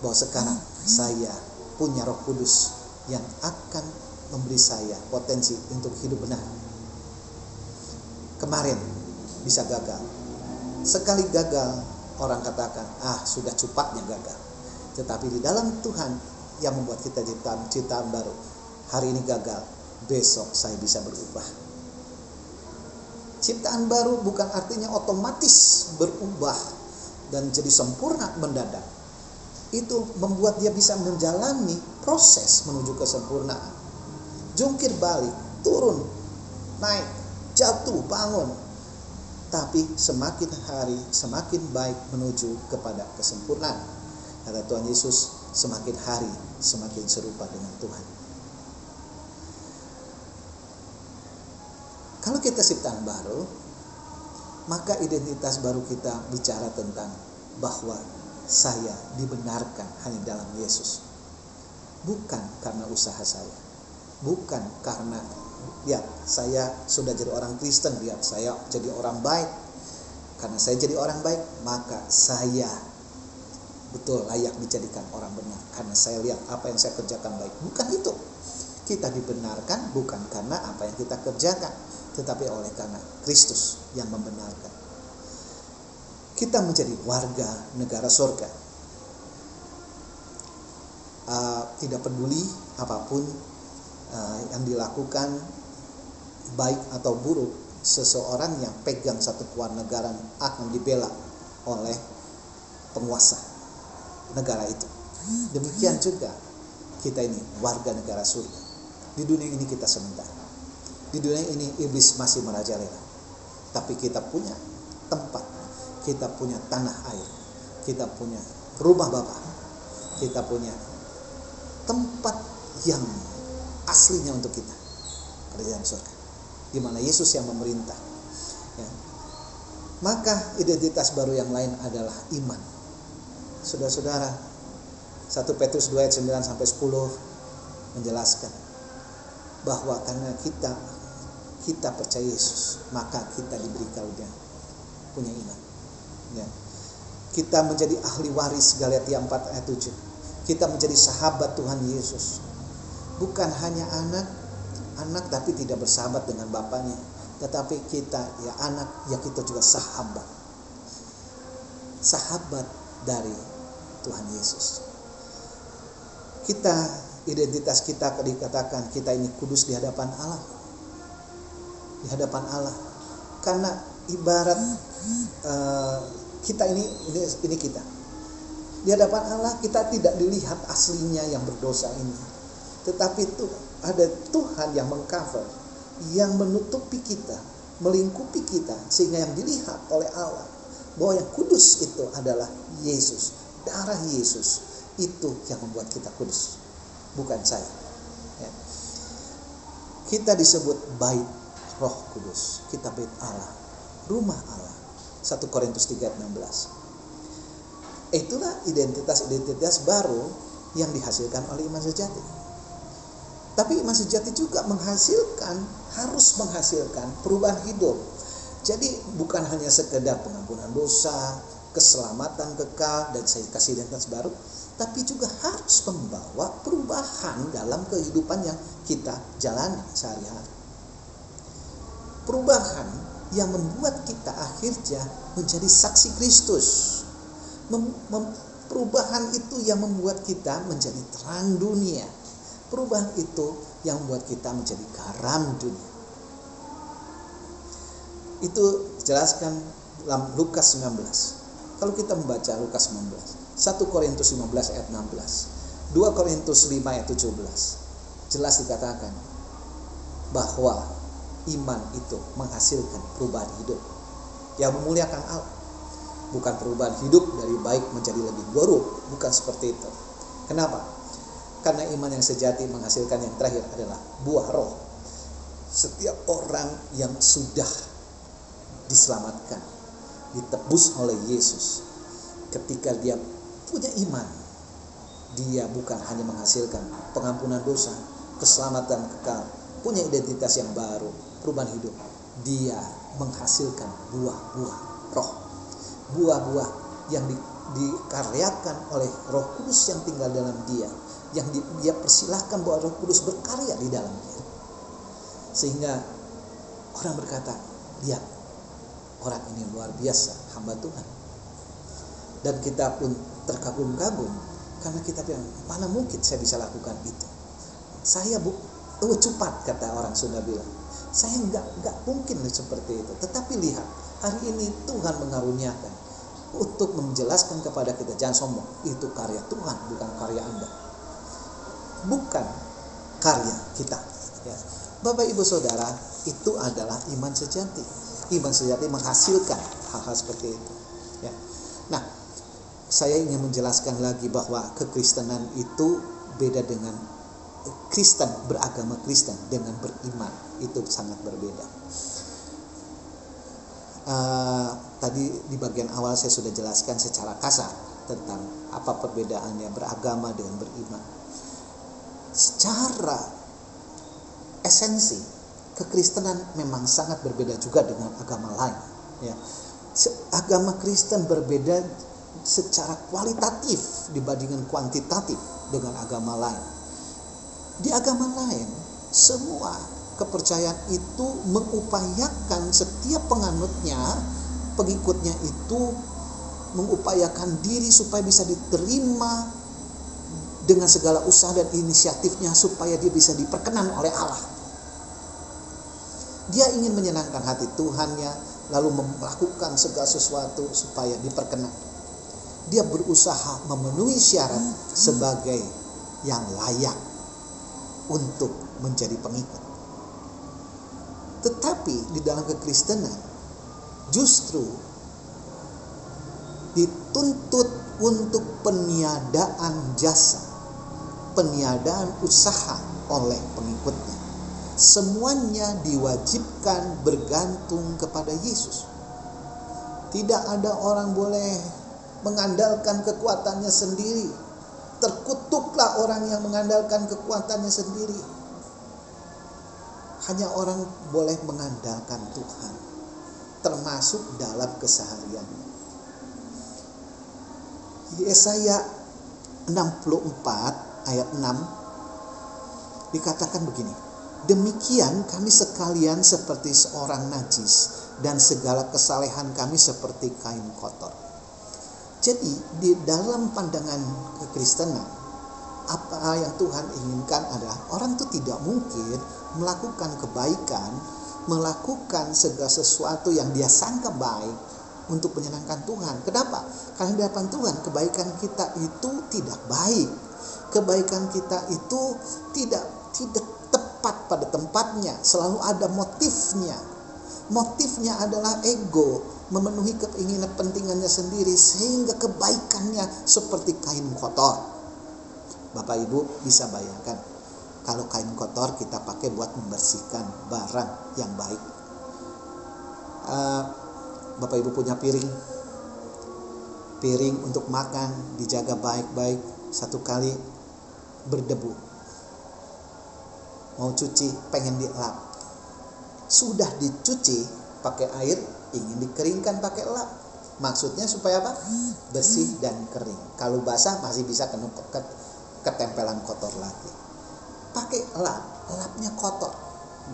bahwa sekarang saya punya Roh Kudus yang akan memberi saya potensi untuk hidup benar. Kemarin bisa gagal. Sekali gagal, orang katakan, sudah cupatnya gagal. Tetapi di dalam Tuhan yang membuat kita ciptaan baru. Hari ini gagal, besok saya bisa berubah. Ciptaan baru bukan artinya otomatis berubah dan jadi sempurna mendadak. Itu membuat dia bisa menjalani proses menuju kesempurnaan. Jungkir balik, turun, naik, jatuh, bangun. Tapi semakin hari semakin baik menuju kepada kesempurnaan. Kata Tuhan Yesus, semakin hari semakin serupa dengan Tuhan. Kalau kita ciptaan baru, maka identitas baru kita bicara tentang bahwa saya dibenarkan hanya dalam Yesus. Bukan karena usaha saya. Bukan karena lihat saya sudah jadi orang Kristen, lihat saya jadi orang baik. Karena saya jadi orang baik, maka saya betul layak dijadikan orang benar. Karena saya lihat apa yang saya kerjakan baik. Bukan itu. Kita dibenarkan bukan karena apa yang kita kerjakan, tetapi oleh karena Kristus yang membenarkan. Kita menjadi warga negara surga. Tidak peduli apapun yang dilakukan, baik atau buruk, seseorang yang pegang satu kewarganegaraan akan dibela oleh penguasa negara itu. Demikian juga kita ini warga negara surga. Di dunia ini kita sementara. Di dunia ini iblis masih merajalela. Tapi kita punya tempat, kita punya tanah air, kita punya rumah Bapa, kita punya tempat yang aslinya untuk kita, kerajaan surga, di mana Yesus yang memerintah. Ya. Maka identitas baru yang lain adalah iman. Saudara-saudara, 1 Petrus 2 ayat 9 sampai 10 menjelaskan bahwa karena kita percaya Yesus, maka kita diberi karunia punya iman. Ya. Kita menjadi ahli waris, Galatia 4 ayat 7. Kita menjadi sahabat Tuhan Yesus. Bukan hanya anak tapi tidak bersahabat dengan bapaknya, tetapi kita ya anak, ya kita juga sahabat. Sahabat dari Tuhan Yesus. Kita, identitas kita dikatakan kita ini kudus di hadapan Allah. Di hadapan Allah. Karena ibarat kita ini kita. Di hadapan Allah kita tidak dilihat aslinya yang berdosa ini. Tetapi itu ada Tuhan yang mengcover, yang menutupi kita, melingkupi kita, sehingga yang dilihat oleh Allah bahwa yang kudus itu adalah Yesus. Darah Yesus itu yang membuat kita kudus, bukan saya. Ya. Kita disebut bait Roh Kudus, kita bait Allah, rumah Allah. 1 Korintus 3 ayat 16. Itulah identitas baru yang dihasilkan oleh iman sejati. Tapi iman sejati juga harus menghasilkan perubahan hidup. Jadi bukan hanya sekedar pengampunan dosa, keselamatan kekal, dan saya kasih identitas baru, tapi juga harus membawa perubahan dalam kehidupan yang kita jalani sehari-hari. Perubahan yang membuat kita akhirnya menjadi saksi Kristus. Perubahan itu yang membuat kita menjadi terang dunia. Perubahan itu yang membuat kita menjadi garam dunia. Itu dijelaskan dalam Lukas 19. Kalau kita membaca Lukas 19, 1 Korintus 15 ayat 16, 2 Korintus 5 ayat 17, jelas dikatakan bahwa iman itu menghasilkan perubahan hidup yang memuliakan Allah. Bukan perubahan hidup dari baik menjadi lebih buruk, bukan seperti itu. Kenapa? Karena iman yang sejati menghasilkan yang terakhir adalah buah roh. Setiap orang yang sudah diselamatkan, ditebus oleh Yesus, ketika dia punya iman, dia bukan hanya menghasilkan pengampunan dosa, keselamatan kekal, punya identitas yang baru, perubahan hidup. Dia menghasilkan buah-buah roh. Buah-buah yang dikaryakan oleh Roh Kudus yang tinggal dalam dia, yang dia persilahkan bahwa Roh Kudus berkarya di dalam dia, sehingga orang berkata, lihat, orang ini luar biasa, hamba Tuhan. Dan kita pun terkagum-kagum, karena kita bilang, mana mungkin saya bisa lakukan itu. Saya cepat, kata orang Sunda bilang, Saya nggak mungkin seperti itu. Tetapi lihat, hari ini Tuhan mengaruniakan untuk menjelaskan kepada kita, jangan sombong, itu karya Tuhan, bukan karya Anda, bukan karya kita. Ya. Bapak Ibu Saudara, itu adalah iman sejati. Iman sejati menghasilkan hal-hal seperti itu. Ya. Nah, saya ingin menjelaskan lagi bahwa kekristenan itu beda dengan Kristen, beragama Kristen dengan beriman, itu sangat berbeda. Tadi di bagian awal saya sudah jelaskan secara kasar tentang apa perbedaannya beragama dengan beriman. Secara esensi, kekristenan memang sangat berbeda juga dengan agama lain. Ya. Agama Kristen berbeda secara kualitatif dibandingkan kuantitatif dengan agama lain. Di agama lain, semua kepercayaan itu mengupayakan setiap penganutnya, pengikutnya itu mengupayakan diri supaya bisa diterima dengan segala usaha dan inisiatifnya supaya dia bisa diperkenan oleh Allah. Dia ingin menyenangkan hati Tuhannya, lalu melakukan segala sesuatu supaya diperkenan. Dia berusaha memenuhi syarat sebagai yang layak untuk menjadi pengikut. Tetapi di dalam kekristenan justru dituntut untuk peniadaan jasa, peniadaan usaha oleh pengikutnya. Semuanya diwajibkan bergantung kepada Yesus. Tidak ada orang boleh mengandalkan kekuatannya sendiri. Terkutuklah orang yang mengandalkan kekuatannya sendiri. Hanya orang boleh mengandalkan Tuhan, termasuk dalam kesehariannya. Yesaya 64 ayat 6 dikatakan begini, demikian kami sekalian seperti seorang najis, dan segala kesalehan kami seperti kain kotor. Jadi di dalam pandangan kekristenan, apa yang Tuhan inginkan adalah orang itu tidak mungkin melakukan kebaikan, melakukan segala sesuatu yang dia sangka baik untuk menyenangkan Tuhan. Kenapa? Karena di hadapan Tuhan kebaikan kita itu tidak baik. Kebaikan kita itu tidak tepat pada tempatnya, selalu ada motifnya. Motifnya adalah ego, memenuhi keinginan pentingannya sendiri, sehingga kebaikannya seperti kain kotor. Bapak Ibu bisa bayangkan, kalau kain kotor kita pakai buat membersihkan barang yang baik. Bapak Ibu punya piring untuk makan, dijaga baik-baik, satu kali berdebu, mau cuci pengen dilap, sudah dicuci pakai air, ingin dikeringkan pakai lap. Maksudnya supaya apa? Bersih dan kering. Kalau basah masih bisa ketempelan kotor lagi. Pakai lap, lapnya kotor,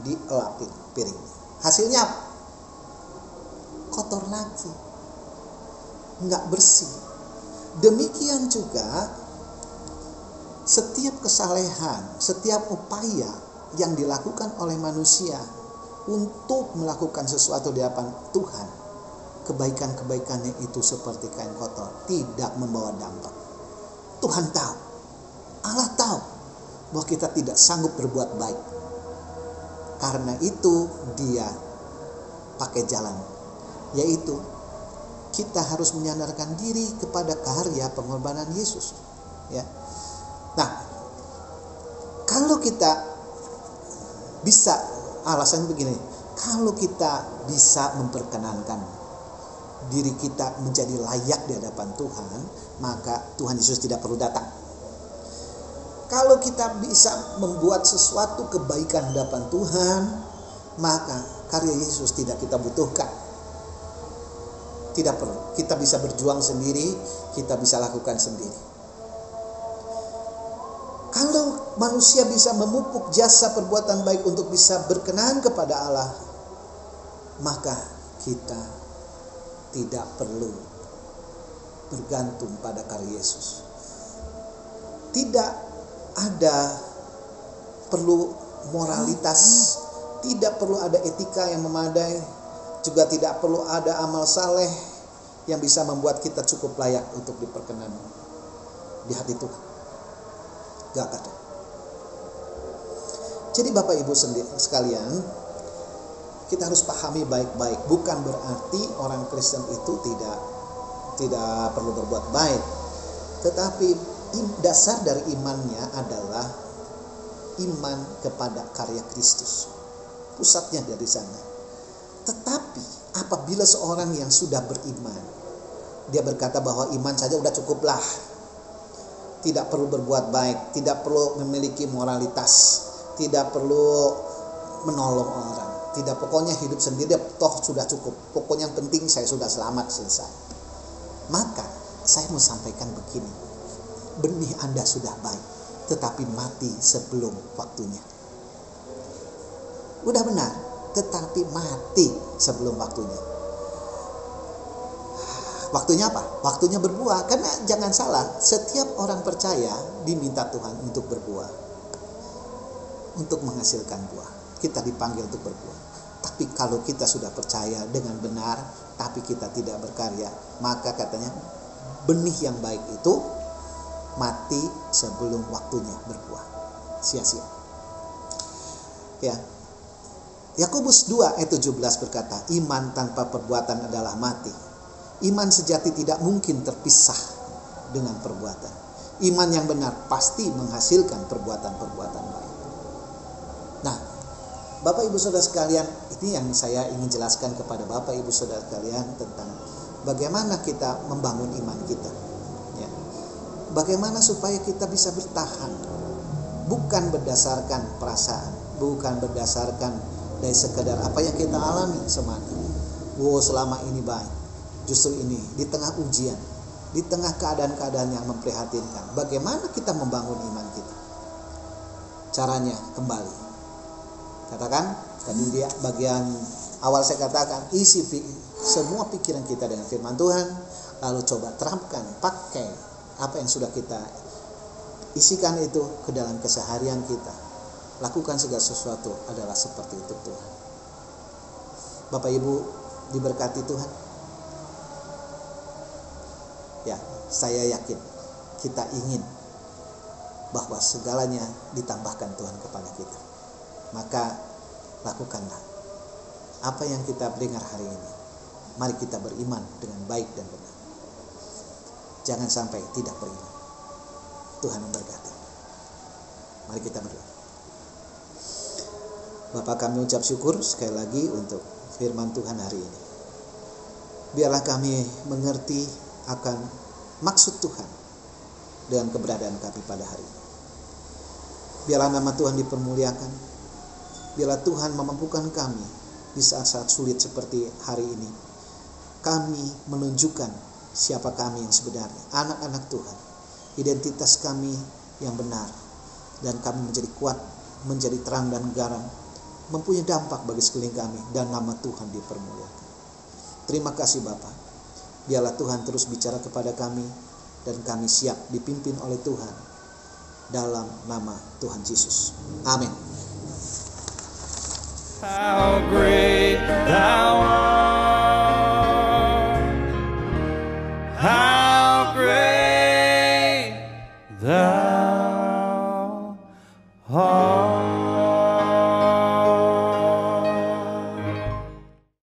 dilapin piring. Hasilnya apa? Kotor lagi, nggak bersih. Demikian juga setiap kesalehan, setiap upaya yang dilakukan oleh manusia untuk melakukan sesuatu di hadapan Tuhan, kebaikan-kebaikannya itu seperti kain kotor, tidak membawa dampak. Tuhan tahu, Allah tahu bahwa kita tidak sanggup berbuat baik. Karena itu Dia pakai jalan, yaitu kita harus menyandarkan diri kepada karya pengorbanan Yesus. Ya. Nah, kalau kita bisa, alasannya begini, kalau kita bisa memperkenankan diri kita menjadi layak di hadapan Tuhan, maka Tuhan Yesus tidak perlu datang. Kalau kita bisa membuat sesuatu kebaikan di hadapan Tuhan, maka karya Yesus tidak kita butuhkan. Tidak perlu. Kita bisa berjuang sendiri, kita bisa lakukan sendiri. Kalau manusia bisa memupuk jasa perbuatan baik untuk bisa berkenan kepada Allah, maka kita tidak perlu bergantung pada karya Yesus. Tidak ada perlu moralitas Tidak perlu ada etika yang memadai, juga tidak perlu ada amal saleh yang bisa membuat kita cukup layak untuk diperkenan di hati Tuhan. Gak ada. Jadi Bapak Ibu sekalian, kita harus pahami baik-baik. Bukan berarti orang Kristen itu tidak perlu berbuat baik. Tetapi dasar dari imannya adalah iman kepada karya Kristus. Pusatnya dari sana. Tetapi apabila seorang yang sudah beriman, dia berkata bahwa iman saja udah cukuplah, tidak perlu berbuat baik, tidak perlu memiliki moralitas, tidak perlu menolong orang, tidak, pokoknya hidup sendiri toh sudah cukup, pokoknya yang penting saya sudah selamat, selesai. Maka saya mau sampaikan begini, benih Anda sudah baik, tetapi mati sebelum waktunya. Udah benar, tetapi mati sebelum waktunya. Waktunya apa? Waktunya berbuah. Karena jangan salah, setiap orang percaya diminta Tuhan untuk berbuah, untuk menghasilkan buah. Kita dipanggil untuk berbuah. Tapi kalau kita sudah percaya dengan benar, tapi kita tidak berkarya, maka katanya benih yang baik itu mati sebelum waktunya berbuah, sia-sia. Ya, Yakobus 2 ayat 17 berkata, iman tanpa perbuatan adalah mati. Iman sejati tidak mungkin terpisah dengan perbuatan. Iman yang benar pasti menghasilkan perbuatan-perbuatan baik. Nah, Bapak Ibu Saudara sekalian, ini yang saya ingin jelaskan kepada Bapak Ibu Saudara sekalian tentang bagaimana kita membangun iman kita. Ya. Bagaimana supaya kita bisa bertahan, bukan berdasarkan perasaan, bukan berdasarkan dari sekedar apa yang kita alami semata. Selama ini baik, justru ini di tengah ujian, di tengah keadaan-keadaan yang memprihatinkan, bagaimana kita membangun iman kita? Caranya kembali. Katakan, tadi dia bagian awal saya katakan, isi semua pikiran kita dengan firman Tuhan, lalu coba terapkan, pakai apa yang sudah kita isikan itu ke dalam keseharian kita. Lakukan segala sesuatu adalah seperti itu Tuhan. Bapak Ibu diberkati Tuhan. Ya, saya yakin kita ingin bahwa segalanya ditambahkan Tuhan kepada kita. Maka lakukanlah apa yang kita dengar hari ini. Mari kita beriman dengan baik dan benar. Jangan sampai tidak beriman. Tuhan memberkati. Mari kita berdoa. Bapak, kami ucap syukur sekali lagi untuk firman Tuhan hari ini. Biarlah kami mengerti akan maksud Tuhan dengan keberadaan kami pada hari ini. Biarlah nama Tuhan dipermuliakan. Biarlah Tuhan memampukan kami di saat-saat sulit seperti hari ini. Kami menunjukkan siapa kami yang sebenarnya, anak-anak Tuhan. Identitas kami yang benar. Dan kami menjadi kuat, menjadi terang dan garam, mempunyai dampak bagi sekeliling kami, dan nama Tuhan dipermuliakan. Terima kasih Bapa. Biarlah Tuhan terus bicara kepada kami, dan kami siap dipimpin oleh Tuhan dalam nama Tuhan Yesus. Amin. How great thou art, how great thou art.